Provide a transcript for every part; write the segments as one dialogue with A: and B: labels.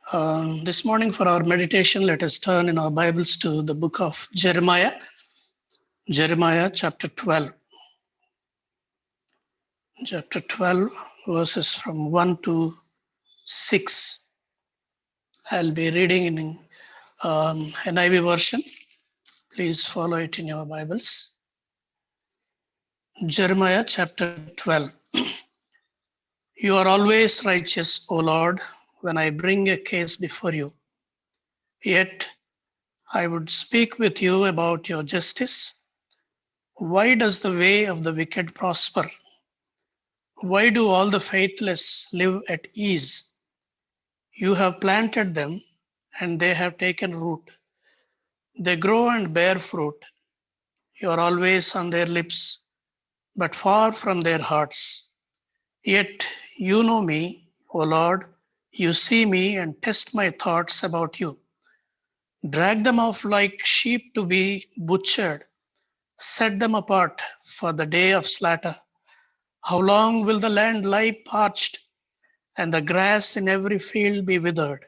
A: This morning for our meditation, let us turn in our Bibles to the book of Jeremiah, Jeremiah chapter 12. Chapter 12, verses from 1 to 6. I'll be reading in NIV version. Please follow it in your Bibles. Jeremiah chapter 12. You are always righteous, O Lord, when I bring a case before you. Yet I would speak with you about your justice. Why does the way of the wicked prosper? Why do all the faithless live at ease? You have planted them, and they have taken root. They grow and bear fruit. You are always on their lips, but far from their hearts. Yet you know me, O Lord. You see me and test my thoughts about you. Drag them off like sheep to be butchered. Set them apart for the day of slaughter. How long will the land lie parched and the grass in every field be withered?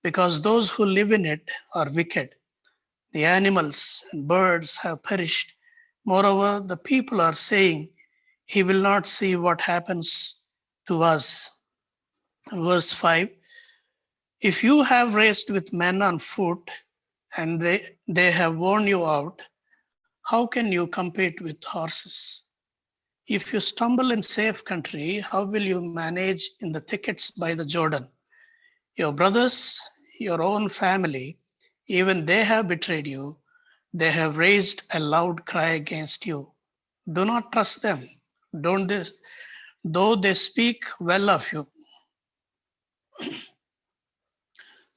A: Because those who live in it are wicked. The animals and birds have perished. Moreover, the people are saying, He will not see what happens to us. Verse 5. If you have raced with men on foot and they have worn you out, how can you compete with horses? If you stumble in safe country, how will you manage in the thickets by the Jordan? Your brothers, your own family, even they have betrayed you. They have raised a loud cry against you. Do not trust them. Don't they, though they speak well of you.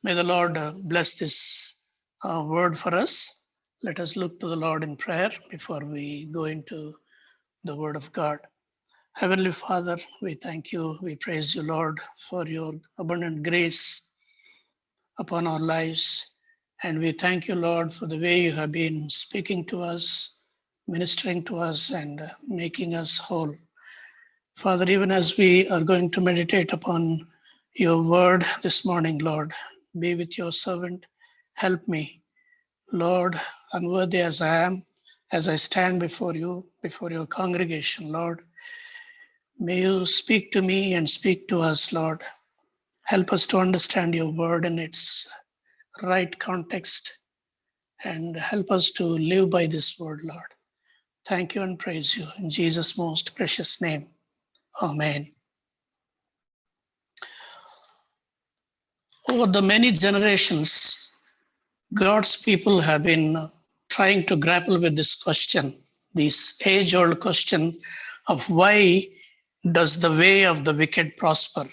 A: May the Lord bless this word for us. Let us look to the Lord in prayer before we go into the word of God. Heavenly Father, we thank you, we praise you, Lord, for your abundant grace upon our lives. And we thank you, Lord, for the way you have been speaking to us, ministering to us, and making us whole. Father, even as we are going to meditate upon your word this morning, Lord, be with your servant. Help me, Lord, unworthy as I am, as I stand before you, before your congregation, Lord. May you speak to me and speak to us, Lord. Help us to understand your word in its right context and help us to live by this word, Lord. Thank you and praise you in Jesus' most precious name. Amen. Over the many generations, God's people have been trying to grapple with this question, this age-old question of why does the way of the wicked prosper?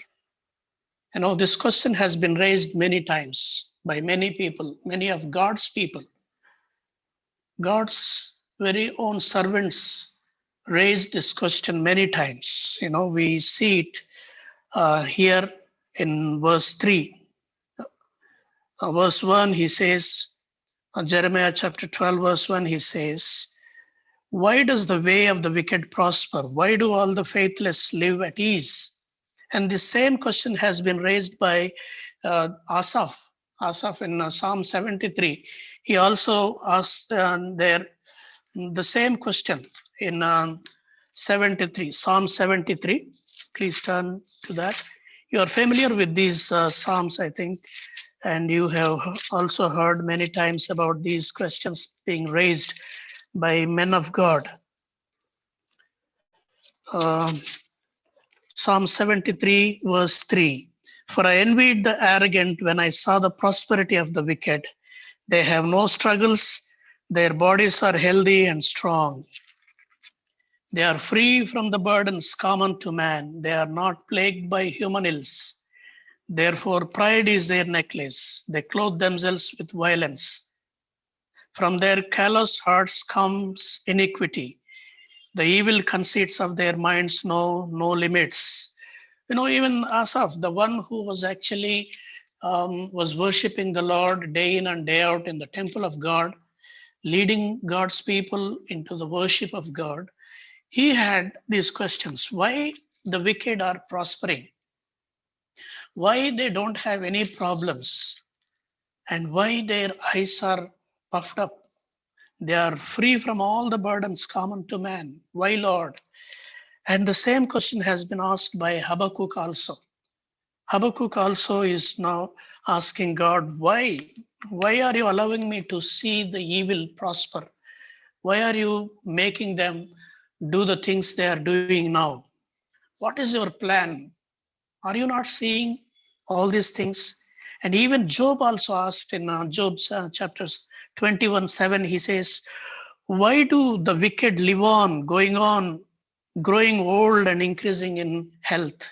A: You know, this question has been raised many times by many people, many of God's people. God's very own servants raised this question many times. You know, we see it here in verse 3. Verse 1, he says, Jeremiah chapter 12, verse 1, he says, why does the way of the wicked prosper? Why do all the faithless live at ease? And the same question has been raised by Asaph. Asaph in Psalm 73. He also asked the same question in 73, Psalm 73. Please turn to that. You are familiar with these Psalms, I think, and you have also heard many times about these questions being raised by men of God. Psalm 73, verse 3. For I envied the arrogant when I saw the prosperity of the wicked. They have no struggles. Their bodies are healthy and strong. They are free from the burdens common to man. They are not plagued by human ills. Therefore, pride is their necklace. They clothe themselves with violence. From their callous hearts comes iniquity. The evil conceits of their minds know no limits. You know, even Asaph, the one who was actually was worshiping the Lord day in and day out in the temple of God, leading God's people into the worship of God, he had these questions. Why the wicked are prospering? why they don't have any problems, and why their eyes are puffed up. They are free from all the burdens common to man. Why, Lord? And the same question has been asked by Habakkuk also. Habakkuk also is now asking God, why? Why are you allowing me to see the evil prosper? Why are you making them do the things they are doing now? What is your plan? Are you not seeing all these things? And even Job also asked in Job's chapters 21:7, he says, why do the wicked live on, growing old and increasing in health?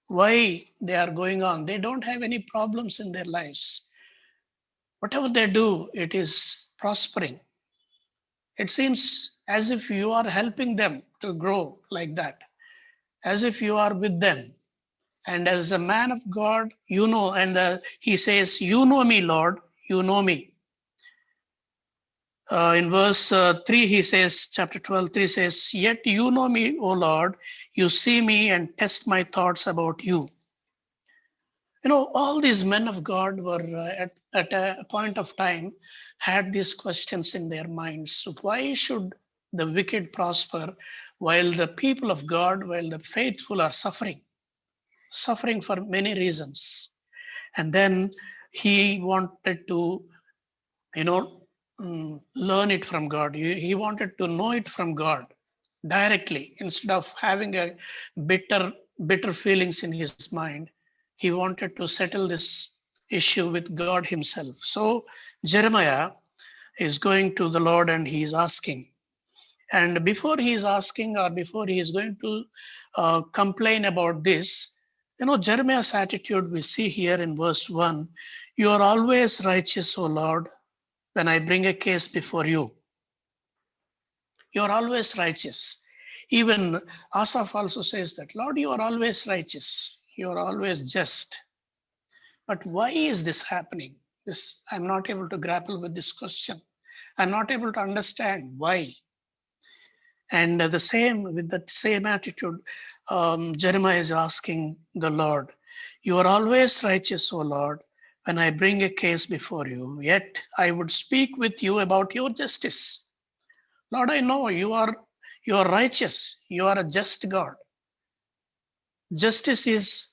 A: Why they are going on? They don't have any problems in their lives. Whatever they do, it is prospering. It seems as if you are helping them to grow like that, as if you are with them. And as a man of God, you know, and he says, you know me, Lord, you know me. In verse 3, he says, chapter 12:3 says, yet you know me, O Lord, you see me and test my thoughts about you. You know, all these men of God were at a point of time had these questions in their minds. So why should the wicked prosper while the people of God, while the faithful are suffering for many reasons? And then he wanted to, you know, learn it from God. He wanted to know it from God directly instead of having a bitter feelings in his mind. He wanted to settle this issue with God himself. So Jeremiah is going to the Lord and he is asking. And before he is asking, or before he is going to complain about this, you know, Jeremiah's attitude we see here in verse 1. You are always righteous, O Lord, when I bring a case before you. You are always righteous. Even Asaph also says that, Lord, you are always righteous. You are always just. But why is this happening? This I'm not able to grapple with this question. I'm not able to understand why. And the same with that same attitude, Jeremiah is asking the Lord, you are always righteous, O Lord, when I bring a case before you. Yet I would speak with you about your justice. Lord, I know you are righteous. You are a just God. Justice is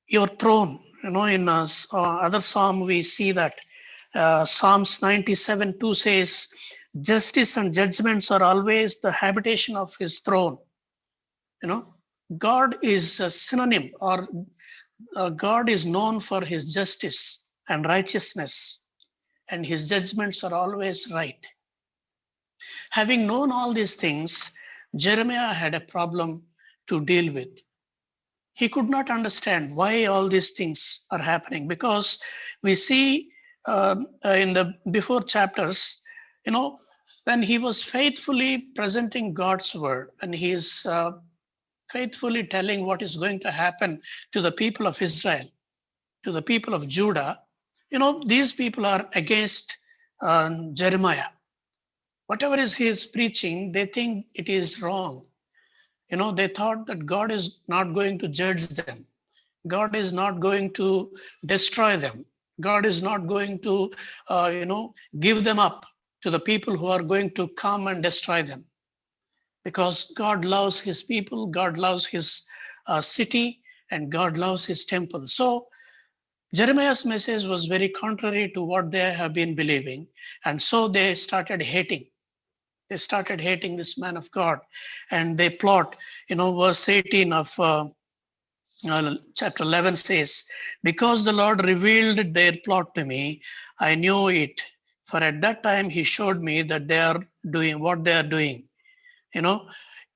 A: your throne. You know, in other psalm we see that Psalms 97:2 says, "Justice and judgments are always the habitation of His throne." You know, God is a synonym, or God is known for His justice and righteousness, and His judgments are always right. Having known all these things, Jeremiah had a problem to deal with. He could not understand why all these things are happening, because we see in the before chapters, you know, when he was faithfully presenting God's word, when he is faithfully telling what is going to happen to the people of Israel, to the people of Judah, you know, these people are against Jeremiah. Whatever is he is preaching, they think it is wrong. You know, they thought that God is not going to judge them. God is not going to destroy them. God is not going to, give them up to the people who are going to come and destroy them. Because God loves his people, God loves his city, and God loves his temple. So Jeremiah's message was very contrary to what they have been believing. And so they started hating. They started hating this man of God. And they plot, you know, verse 18 of chapter 11 says, because the Lord revealed their plot to me, I knew it. For at that time he showed me that they are doing what they are doing. You know,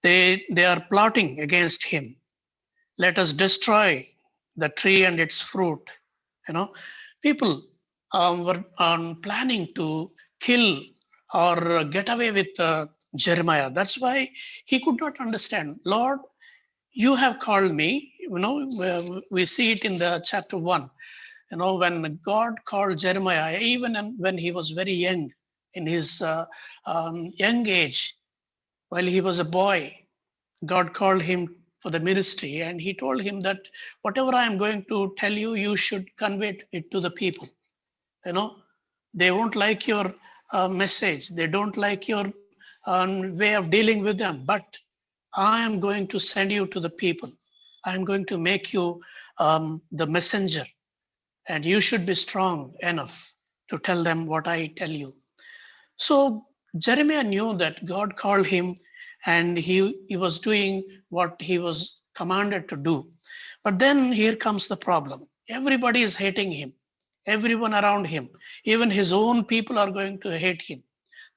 A: they are plotting against him. Let us destroy the tree and its fruit. You know, people were planning to kill or get away with Jeremiah. That's why he could not understand. Lord, you have called me. You know, we see it in the chapter 1. You know, when God called Jeremiah, even when he was very young, in his young age, while he was a boy, God called him for the ministry, and he told him that whatever I am going to tell you, you should convey it to the people. You know, they won't like your message, they don't like your way of dealing with them, but I am going to send you to the people. I am going to make you the messenger, and you should be strong enough to tell them what I tell you. So Jeremiah knew that God called him, and he was doing what he was commanded to do. But then here comes the problem. Everybody is hating him, everyone around him, even his own people are going to hate him.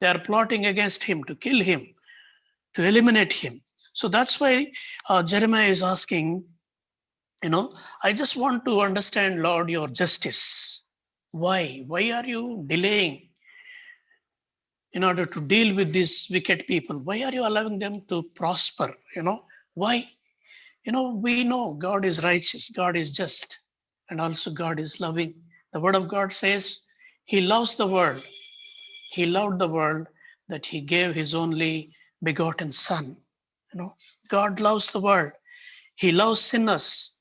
A: They are plotting against him to kill him, to eliminate him. So that's why Jeremiah is asking, I just want to understand, Lord, your justice. Why? Why are you delaying in order to deal with these wicked people? Why are you allowing them to prosper? Why? We know God is righteous, God is just, and also God is loving. The word of God says he loves the world. He loved the world that he gave his only begotten son. God loves the world. He loves sinners.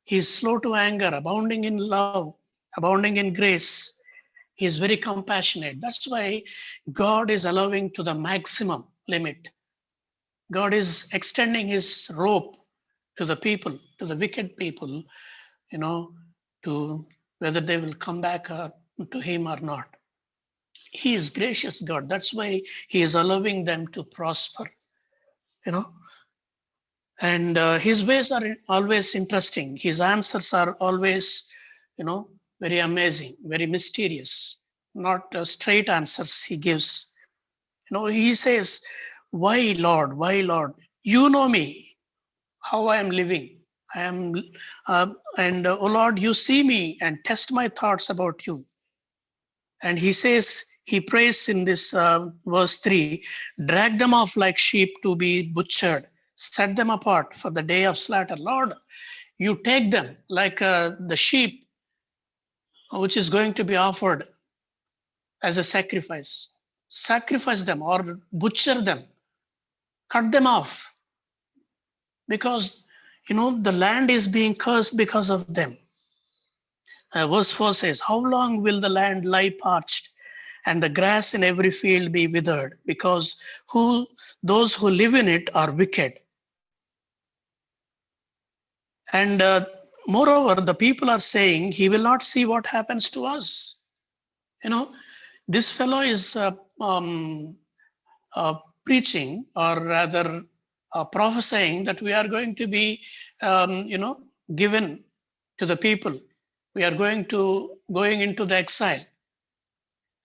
A: He is slow to anger, abounding in love, abounding in grace. He is very compassionate. That's why God is allowing to the maximum limit. God is extending his rope to the people, to the wicked people, to whether they will come back to him or not. He is gracious God. That's why he is allowing them to prosper, and his ways are always interesting. His answers are always, very amazing, very mysterious, not straight answers he gives. He says, why, Lord? Why, Lord? You know me, how I am living. I am, oh Lord, you see me and test my thoughts about you. And he says, he prays in this verse 3, drag them off like sheep to be butchered, set them apart for the day of slaughter. Lord, you take them like the sheep which is going to be offered as a sacrifice. Sacrifice them or butcher them, cut them off, because the land is being cursed because of them. Verse 4 says, how long will the land lie parched and the grass in every field be withered, because those who live in it are wicked? And moreover, the people are saying, he will not see what happens to us. This fellow is um, preaching, or rather prophesying, that we are going to be, given to the people. We are going into the exile,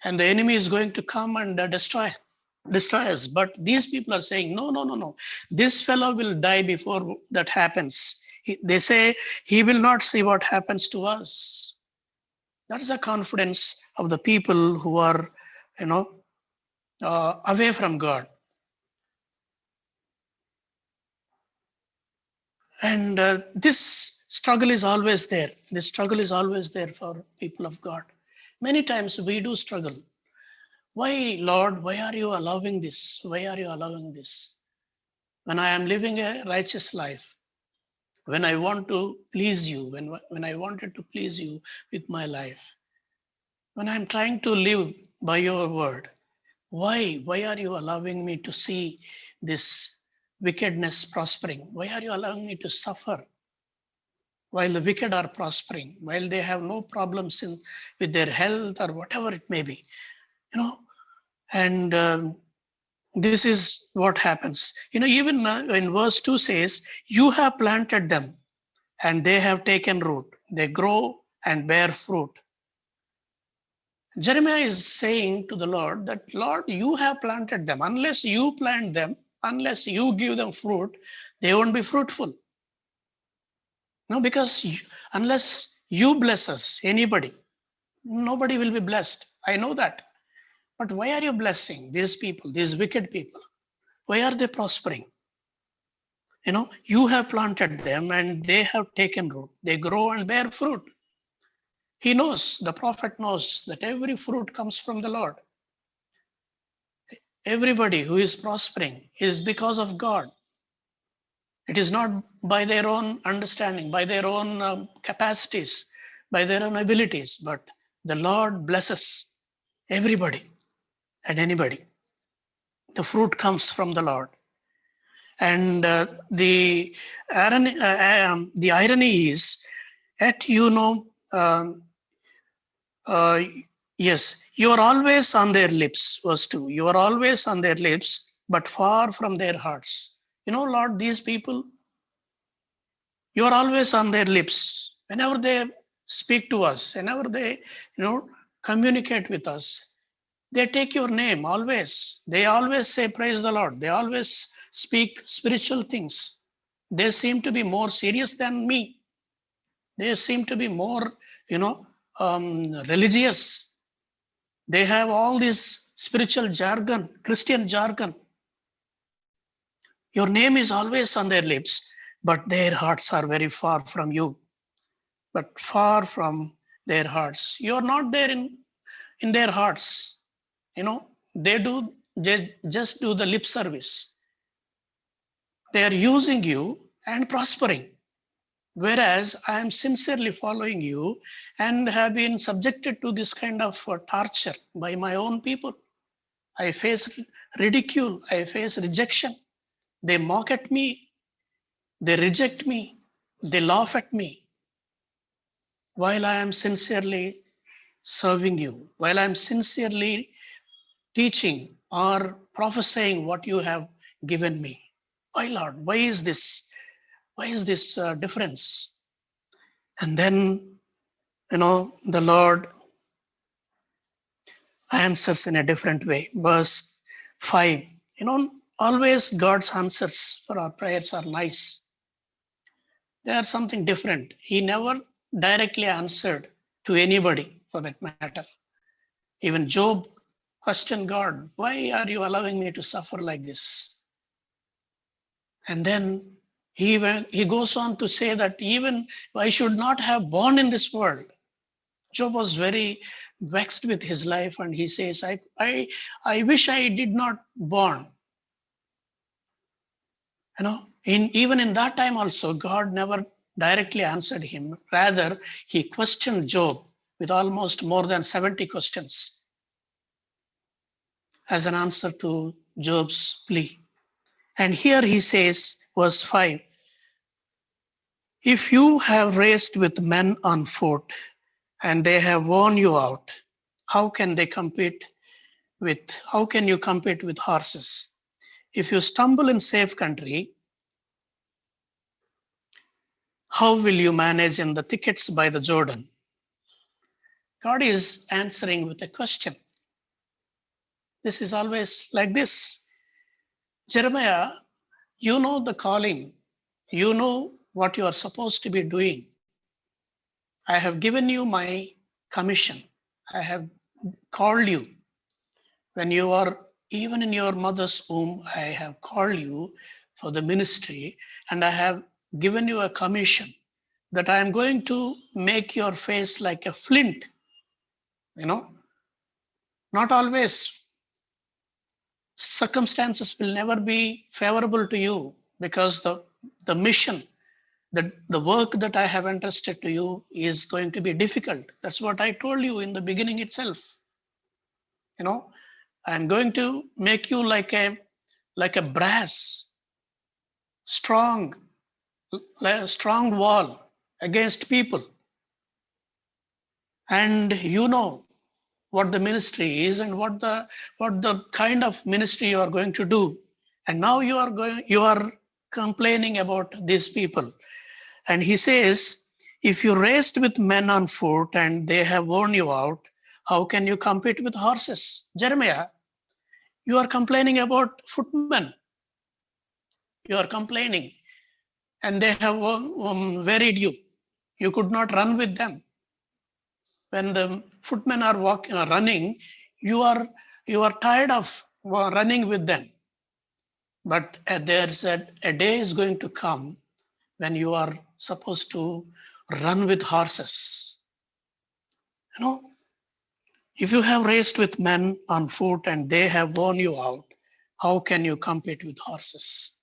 A: and the enemy is going to come and destroy us. But these people are saying, no, no, no, no. This fellow will die before that happens. They say he will not see what happens to us. That's the confidence of the people who are, away from God. And this struggle is always there. This struggle is always there for people of God. Many times we do struggle. Why, Lord, why are you allowing this? Why are you allowing this? When I am living a righteous life, when I want to please you, when I wanted to please you with my life, when I'm trying to live by your word, why are you allowing me to see this wickedness prospering? Why are you allowing me to suffer while the wicked are prospering, while they have no problems with their health or whatever it may be? And this is what happens. Even in verse 2 says, you have planted them and they have taken root. They grow and bear fruit. Jeremiah is saying to the Lord that, Lord, you have planted them. Unless you plant them, unless you give them fruit, they won't be fruitful. No, because unless you bless us, anybody, nobody will be blessed. I know that. But why are you blessing these people, these wicked people? Why are they prospering? You have planted them and they have taken root. They grow and bear fruit. He knows, the prophet knows, that every fruit comes from the Lord. Everybody who is prospering is because of God. It is not by their own understanding, by their own capacities, by their own abilities, but the Lord blesses everybody and anybody. The fruit comes from the Lord. And the irony is, at uh, yes, you are always on their lips. Verse 2, you are always on their lips, but far from their hearts. Lord, these people, you are always on their lips. Whenever they speak to us, whenever they, communicate with us, they take your name always. They always say, Praise the Lord. They always speak spiritual things. They seem to be more serious than me. They seem to be more, religious. They have all this spiritual jargon, Christian jargon. Your name is always on their lips, but their hearts are very far from you. But far from their hearts. You're not there in their hearts. They just do the lip service. They are using you and prospering. Whereas I am sincerely following you and have been subjected to this kind of torture by my own people. I face ridicule, I face rejection. They mock at me, they reject me, they laugh at me while I am sincerely serving you, while I am sincerely teaching or prophesying what you have given me. Why, Lord? Why is this? Why is this difference? And then, the Lord answers in a different way. Verse 5, always God's answers for our prayers are nice. They are something different. He never directly answered to anybody for that matter. Even Job questioned God, why are you allowing me to suffer like this? And then he goes on to say that even I should not have born in this world. Job was very vexed with his life, and he says, I wish I did not born. Even in that time also, God never directly answered him. Rather, he questioned Job with almost more than 70 questions as an answer to Job's plea. And here he says, verse 5, if you have raced with men on foot and they have worn you out, how can you compete with horses? If you stumble in safe country, how will you manage in the thickets by the Jordan? God is answering with a question. This is always like this. Jeremiah, you know the calling. You know what you are supposed to be doing. I have given you my commission. I have called you. When you are even in your mother's womb, I have called you for the ministry, and I have given you a commission that I am going to make your face like a flint. Not always. Circumstances will never be favorable to you because the mission, the work that I have entrusted to you is going to be difficult. That's what I told you in the beginning itself. I'm going to make you like a brass, strong, strong wall against people. And what the ministry is and what the kind of ministry you are going to do. And now you are complaining about these people. And he says, if you raced with men on foot and they have worn you out, how can you compete with horses? Jeremiah, you are complaining about footmen. You are complaining, and they have wearied you. You could not run with them. When the footmen are running, you are tired of running with them. But there's a day is going to come when you are supposed to run with horses. If you have raced with men on foot and they have worn you out, how can you compete with horses?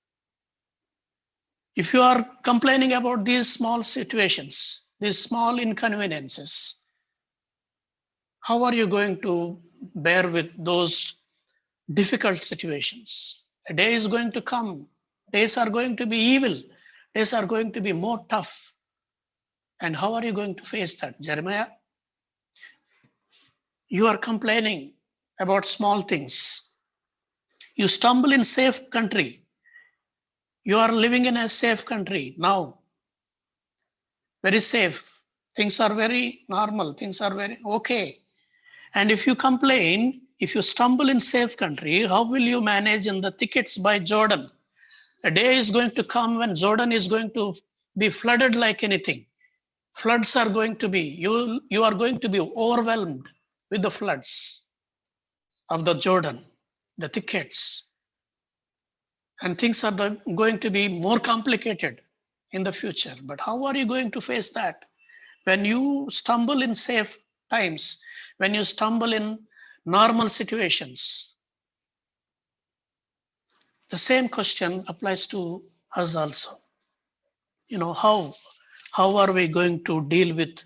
A: If you are complaining about these small situations, these small inconveniences, how are you going to bear with those difficult situations? A day is going to come. Days are going to be evil. Days are going to be more tough. And how are you going to face that? Jeremiah, you are complaining about small things. You stumble in safe country. You are living in a safe country now, very safe. Things are very normal. Things are very okay. And if you complain, if you stumble in safe country, how will you manage in the thickets by Jordan? A day is going to come when Jordan is going to be flooded like anything. Floods are going to be, you are going to be overwhelmed with the floods of the Jordan, the thickets. And things are going to be more complicated in the future. But how are you going to face that? When you stumble in safe times, when you stumble in normal situations, the same question applies to us also. How are we going to deal with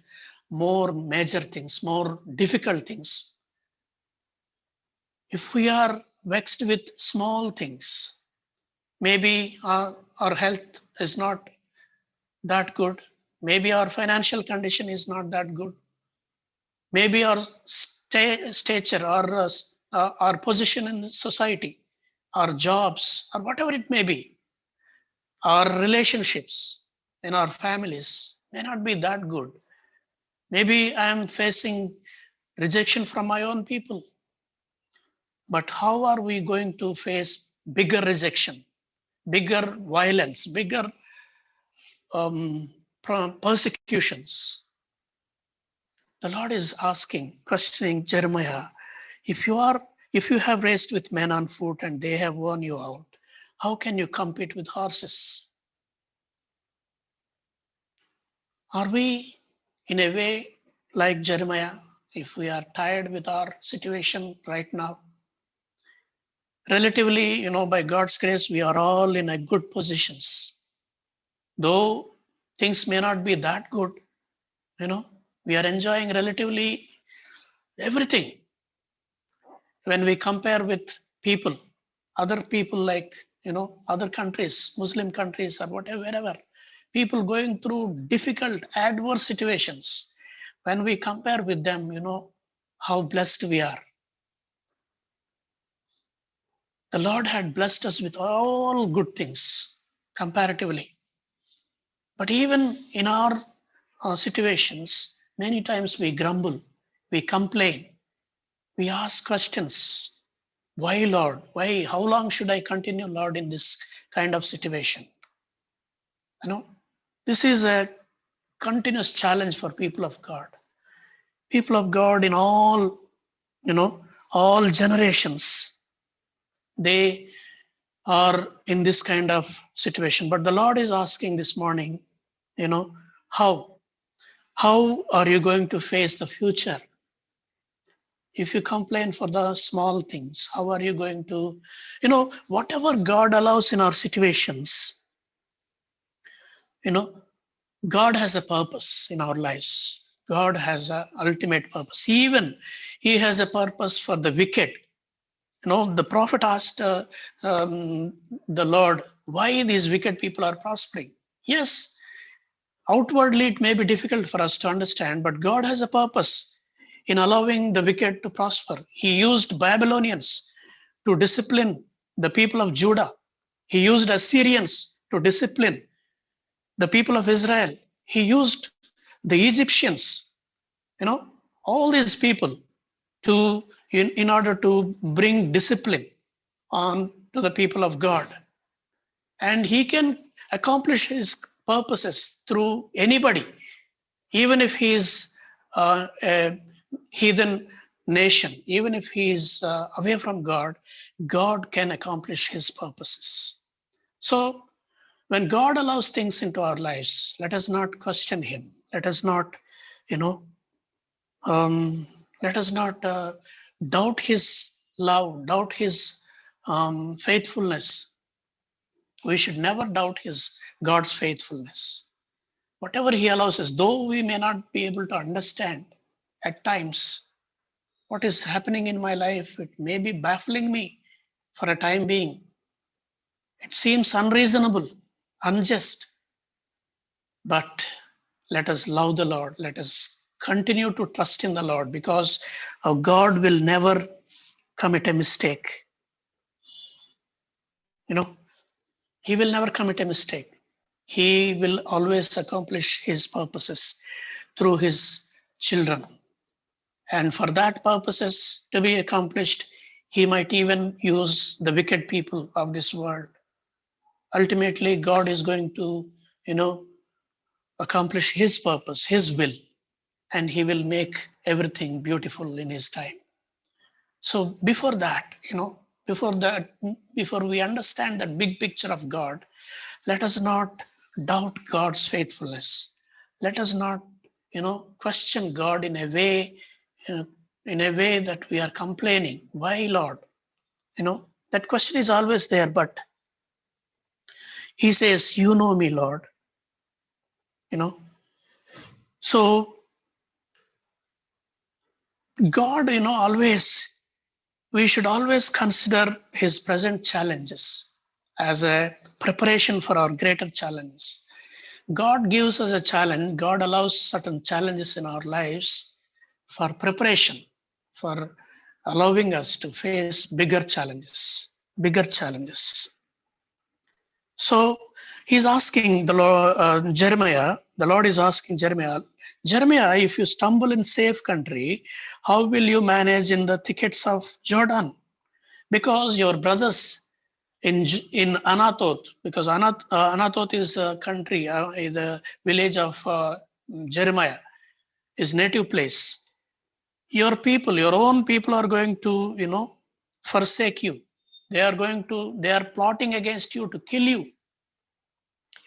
A: more major things, more difficult things? If we are vexed with small things, maybe our health is not that good, maybe our financial condition is not that good, maybe our stature or our position in society, our jobs, or whatever it may be, our relationships in our families may not be that good. Maybe I am facing rejection from my own people. But how are we going to face bigger rejection, bigger violence, bigger um, persecutions? The Lord is asking, questioning Jeremiah, if you have raced with men on foot and they have worn you out, how can you compete with horses? Are we in a way like Jeremiah, if we are tired with our situation right now? Relatively, by God's grace, we are all in a good positions. Though things may not be that good, we are enjoying relatively everything. When we compare with people, other people like, other countries, Muslim countries or whatever, wherever, people going through difficult, adverse situations. When we compare with them, how blessed we are. The Lord had blessed us with all good things comparatively. But even in our situations, many times we grumble, we complain, we ask questions. Why, Lord? Why? How long should I continue, Lord, in this kind of situation? This is a continuous challenge for people of God. People of God in all generations, they are in this kind of situation. But the Lord is asking this morning, how? How are you going to face the future? If you complain for the small things, how are you going to, whatever God allows in our situations, God has a purpose in our lives. God has an ultimate purpose. Even He has a purpose for the wicked. The prophet asked the Lord, why these wicked people are prospering? Yes, outwardly it may be difficult for us to understand, but God has a purpose in allowing the wicked to prosper. He used Babylonians to discipline the people of Judah. He used Assyrians to discipline the people of Israel. He used the Egyptians, all these people to in order to bring discipline on to the people of God. And He can accomplish His purposes through anybody, even if he is a heathen nation, even if he is away from God, God can accomplish His purposes. So when God allows things into our lives, let us not question Him. Let us not, um, let us not doubt His love, doubt His faithfulness. We should never doubt His God's faithfulness. Whatever He allows us, though we may not be able to understand at times what is happening in my life, it may be baffling me for a time being. It seems unreasonable, unjust. But let us love the Lord. Let us continue to trust in the Lord, because our God will never commit a mistake. You know, He will never commit a mistake. He will always accomplish His purposes through His children. And for that purposes to be accomplished, He might even use the wicked people of this world. Ultimately, God is going to, accomplish His purpose, His will, and He will make everything beautiful in His time. So before that, before we understand that big picture of God, let us not doubt God's faithfulness. Let us not, question God in a way, that we are complaining. Why, Lord? That question is always there, but He says, you know me, Lord. So God, we should always consider His present challenges as a preparation for our greater challenges. God gives us a challenge. God allows certain challenges in our lives for preparation, for allowing us to face bigger challenges, bigger challenges. So He's asking the Lord, Jeremiah, the Lord is asking Jeremiah, if you stumble in safe country, how will you manage in the thickets of Jordan? Because your brothers in Anathoth, because Anathoth is the country, the village of Jeremiah, his native place. Your people, your own people are going to, forsake you. They are plotting against you to kill you.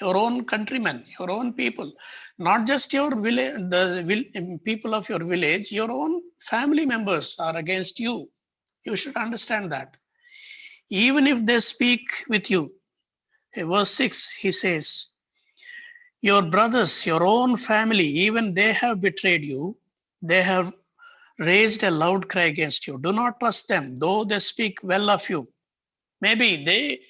A: Your own countrymen, your own people, not just your village, people of your village, your own family members are against you. You should understand that. Even if they speak with you, verse 6, he says, your brothers, your own family, even they have betrayed you. They have raised a loud cry against you. Do not trust them, though they speak well of you. Maybe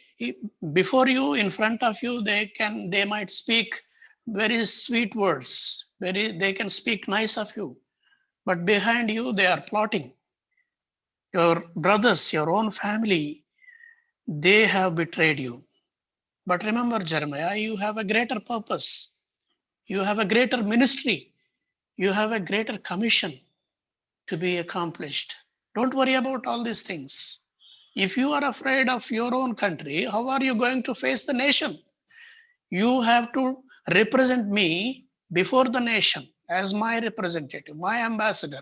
A: before you, in front of you, they might speak very sweet words. They can speak nice of you. But behind you, they are plotting. Your brothers, your own family, they have betrayed you. But remember, Jeremiah, you have a greater purpose. You have a greater ministry. You have a greater commission to be accomplished. Don't worry about all these things. If you are afraid of your own country, how are you going to face the nation? You have to represent me before the nation as my representative, my ambassador.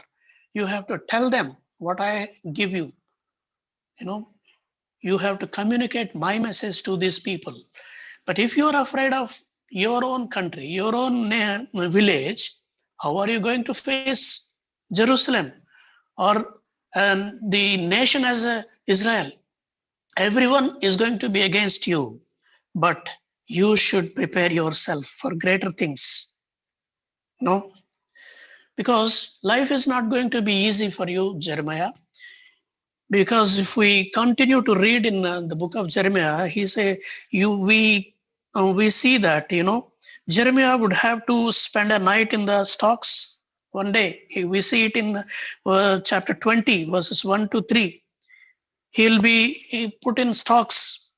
A: You have to tell them what I give you. You have to communicate my message to these people. But if you are afraid of your own country, your own village, how are you going to face Jerusalem or the nation as Israel? Everyone is going to be against you, but you should prepare yourself for greater things. No, because life is not going to be easy for you, Jeremiah. Because if we continue to read in the book of Jeremiah, we see that Jeremiah would have to spend a night in the stocks one day. We see it in chapter 20, verses 1 to 3. He'll be put in stocks,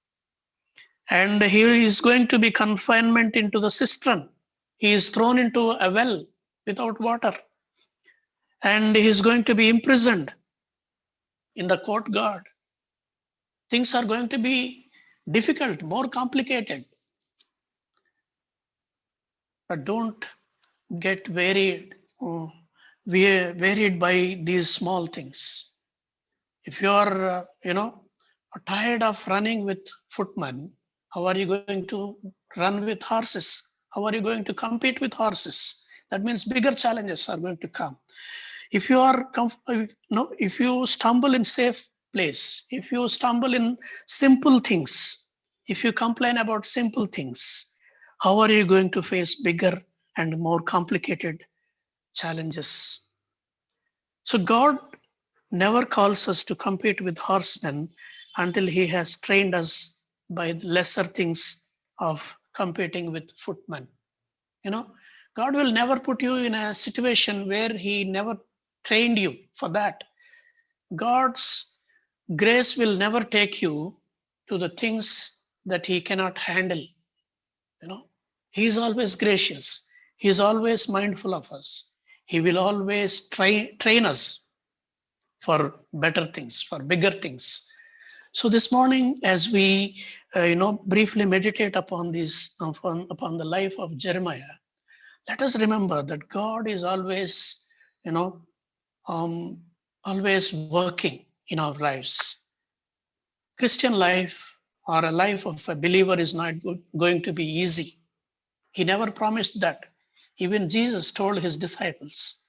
A: and he is going to be confinement into the cistern. He is thrown into a well without water, and he is going to be imprisoned in the court guard. Things are going to be difficult, more complicated. But don't get wearied by these small things. If you are, tired of running with footmen, how are you going to run with horses? How are you going to compete with horses? That means bigger challenges are going to come. If you are, if you stumble in safe place, if you stumble in simple things, if you complain about simple things, How are you going to face bigger and more complicated challenges? So God never calls us to compete with horsemen until he has trained us by the lesser things of competing with footmen. You know, God will never put you in a situation where he never trained you for that. God's grace will never take you to the things that he cannot handle. You know, he is always gracious. He is always mindful of us. He will always train us for better things, for bigger things. So this morning, as we briefly meditate upon this, upon the life of Jeremiah, let us remember that God is always, you know, um, always working in our lives. Christian life or a life of a believer is not going to be easy. He never promised that. Even Jesus told his disciples,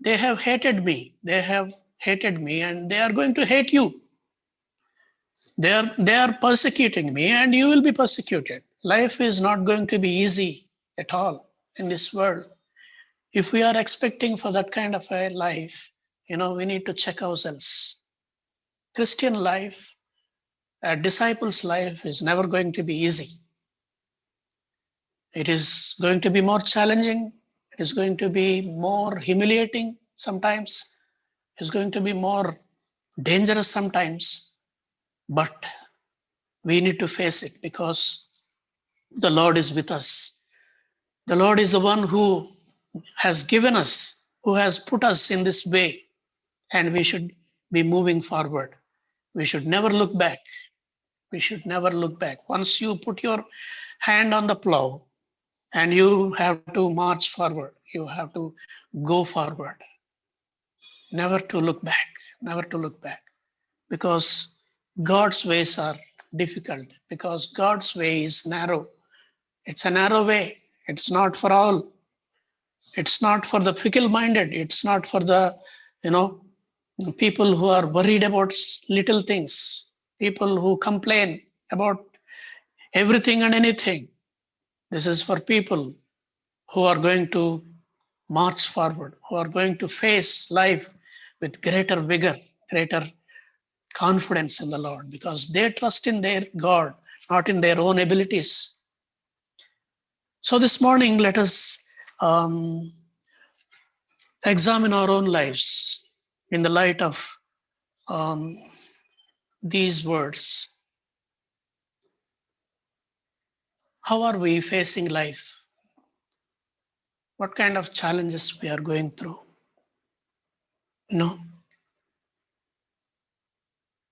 A: they have hated me. They have hated me and they are going to hate you. They are persecuting me and you will be persecuted. Life is not going to be easy at all in this world. If we are expecting for that kind of a life, we need to check ourselves. Christian life, a disciple's life is never going to be easy. It is going to be more challenging. It is going to be more humiliating sometimes. It's going to be more dangerous sometimes. But we need to face it because the Lord is with us. The Lord is the one who has given us, who has put us in this way, and we should be moving forward. We should never look back. We should never look back. Once you put your hand on the plow and you have to march forward, you have to go forward. Never to look back, never to look back. Because God's ways are difficult, because God's way is narrow. It's a narrow way. It's not for all. It's not for the fickle minded. It's not for the, people who are worried about little things, people who complain about everything and anything. This is for people who are going to march forward, who are going to face life with greater vigor, greater confidence in the Lord, because they trust in their God, not in their own abilities. So this morning, let us examine our own lives in the light of um, these words. How are we facing life? What kind of challenges we are going through?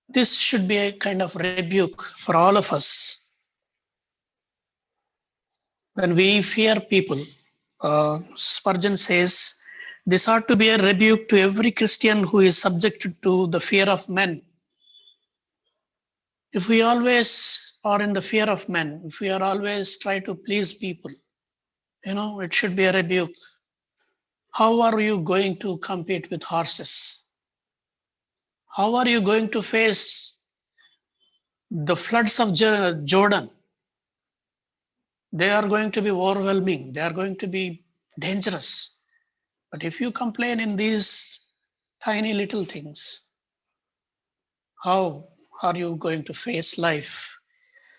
A: This should be a kind of rebuke for all of us. When we fear people, Spurgeon says, this ought to be a rebuke to every Christian who is subjected to the fear of men. If we always are in the fear of men, if we are always try to please people, it should be a rebuke. How are you going to compete with horses? How are you going to face the floods of Jordan? They are going to be overwhelming. They are going to be dangerous. But if you complain in these tiny little things, how are you going to face life?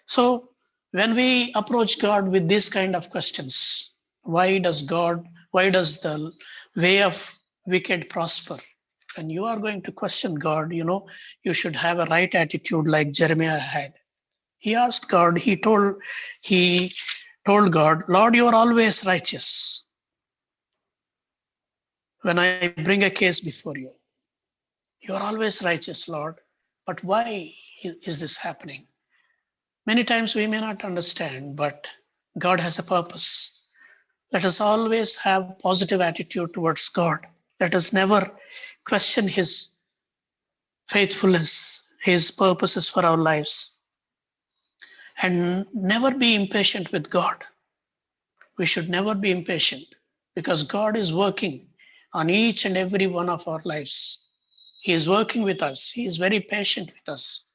A: So when we approach God with this kind of questions, why does the way of wicked prosper? When you are going to question God, you should have a right attitude like Jeremiah had. He asked God, he told God, Lord, you are always righteous. When I bring a case before you, you are always righteous, Lord. But why is this happening? Many times we may not understand, but God has a purpose. Let us always have positive attitude towards God. Let us never question his faithfulness, his purposes for our lives, and never be impatient with God. We should never be impatient because God is working on each and every one of our lives. He is working with us. He is very patient with us.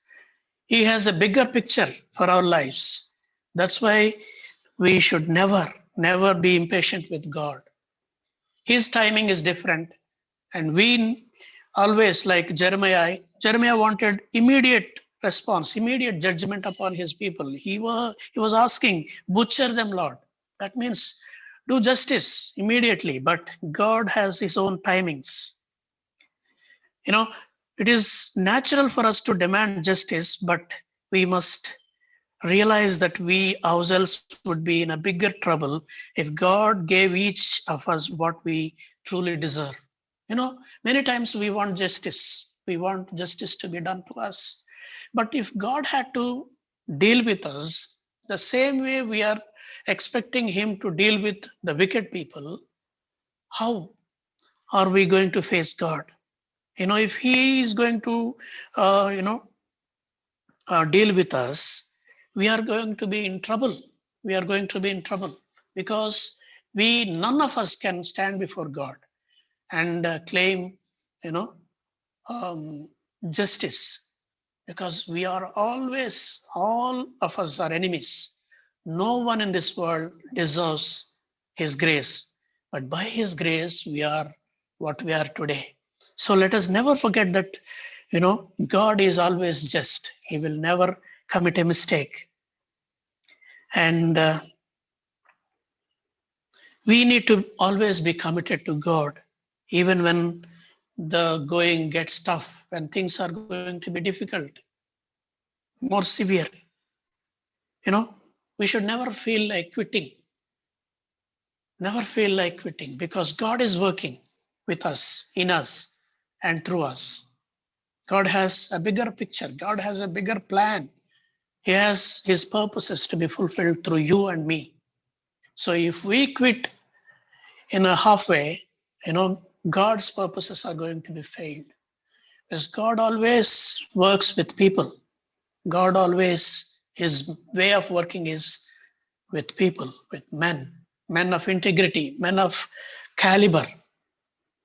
A: He has a bigger picture for our lives. That's why we should never be impatient with God. His timing is different. And we always, like Jeremiah wanted immediate response, immediate judgment upon his people. He was asking, butcher them, Lord. That means do justice immediately, but God has his own timings. You know, it is natural for us to demand justice, but we must realize that we ourselves would be in a bigger trouble if God gave each of us what we truly deserve. Many times we want justice. We want justice to be done to us. But if God had to deal with us the same way we are expecting Him to deal with the wicked people, how are we going to face God? If He is going to, deal with us, we are going to be in trouble. We are going to be in trouble because none of us can stand before God and claim, you know, um, justice, because we are always, all of us are enemies. No one in this world deserves His grace, but by His grace, we are what we are today. So let us never forget that, God is always just. He will never commit a mistake. And we need to always be committed to God, even when the going gets tough, when things are going to be difficult, more severe. You know, we should never feel like quitting, never feel like quitting, because God is working with us, in us, and through us. God has a bigger picture, God has a bigger plan. He has His purposes to be fulfilled through you and me. So if we quit in a halfway, God's purposes are going to be failed. Because God always works with people. God always, His way of working is with people, with men of integrity, men of caliber,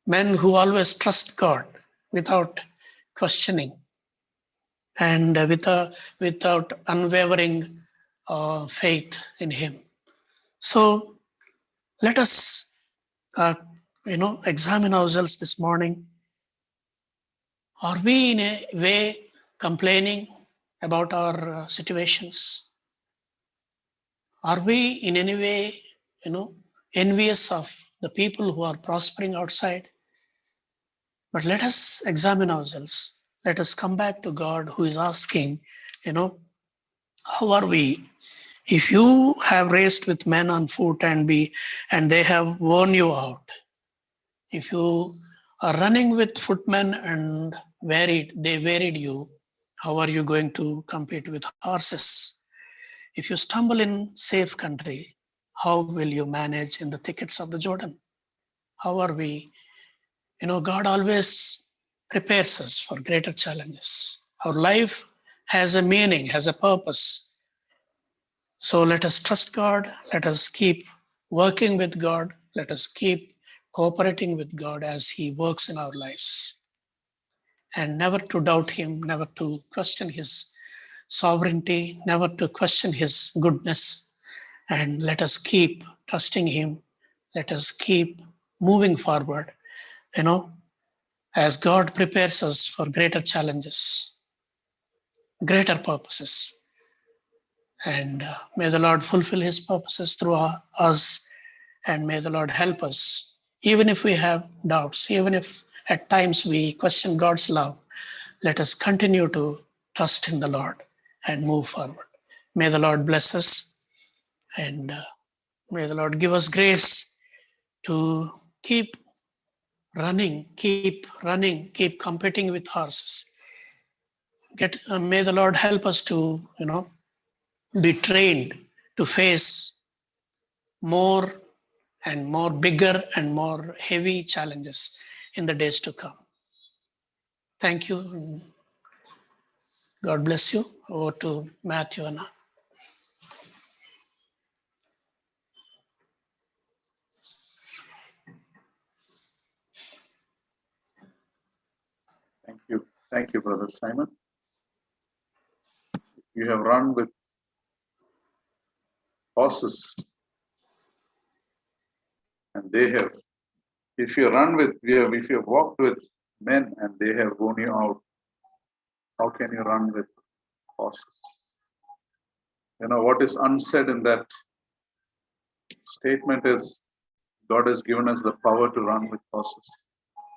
A: men who always trust God without questioning, and without unwavering faith in Him. So let us, examine ourselves this morning. Are we in a way complaining about our situations? Are we in any way, envious of the people who are prospering outside? But let us examine ourselves. Let us come back to God, who is asking, how are we? If you have raced with men on foot and they have worn you out, if you are running with footmen and they wearied you, how are you going to compete with horses? If you stumble in safe country, how will you manage in the thickets of the Jordan? How are we? God always prepares us for greater challenges. Our life has a meaning, has a purpose. So let us trust God. Let us keep working with God. Let us keep cooperating with God as He works in our lives. And never to doubt Him, never to question His sovereignty, never to question His goodness. And let us keep trusting Him. Let us keep moving forward, as God prepares us for greater challenges, greater purposes. And may the Lord fulfill His purposes through us, and may the Lord help us, even if we have doubts, even if at times we question God's love. Let us continue to trust in the Lord and move forward. May the Lord bless us, and may the Lord give us grace to keep keep competing with horses. May the Lord help us to, be trained to face more and more bigger and more heavy challenges in the days to come. Thank you. God bless you. Over to Matthew and Anna.
B: Thank you. Thank you, Brother Simon. You have run with horses, and they have, if you have walked with men and they have worn you out, how can you run with horses? You know, what is unsaid in that statement is God has given us the power to run with horses.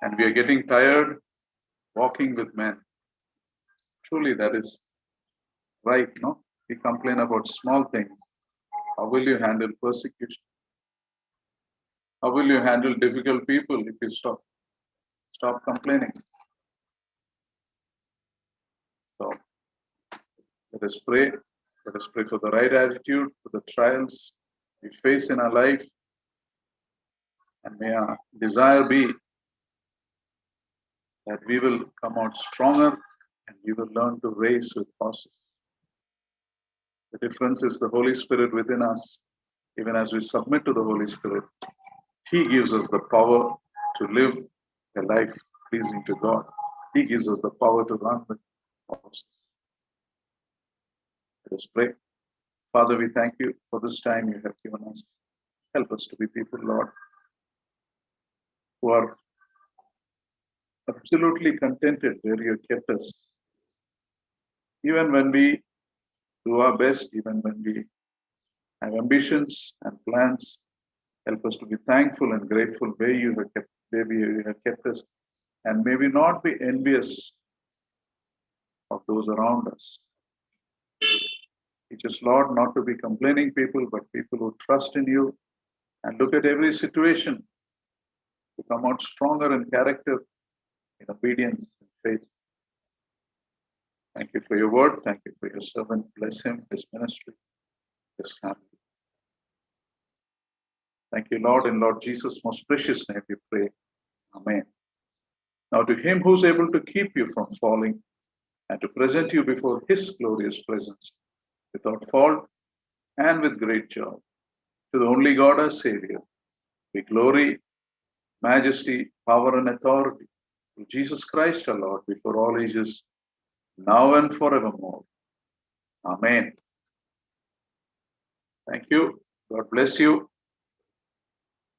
B: And we are getting tired walking with men. Truly, that is right, no? We complain about small things. How will you handle persecution? How will you handle difficult people if you stop complaining? So let us pray. Let us pray for the right attitude, for the trials we face in our life. And may our desire be that we will come out stronger and we will learn to race with horses. The difference is the Holy Spirit within us. Even as we submit to the Holy Spirit, He gives us the power to live a life pleasing to God. He gives us the power to run with horses. Let us pray. Father, we thank you for this time you have given us. Help us to be people, Lord, who are absolutely contented where you have kept us. Even when we do our best, even when we have ambitions and plans, help us to be thankful and grateful where you have kept us, and may we not be envious of those around us. Teach us, Lord, not to be complaining people, but people who trust in you and look at every situation to come out stronger in character, in obedience, and faith. Thank you for your word. Thank you for your servant. Bless him, his ministry, his family. Thank you, Lord. In Lord Jesus' most precious name we pray. Amen. Now to him who's able to keep you from falling and to present you before his glorious presence without fault and with great joy, to the only God our Savior, be glory, majesty, power, and authority through Jesus Christ our Lord before all ages, now and forevermore. Amen. Thank you. God bless you.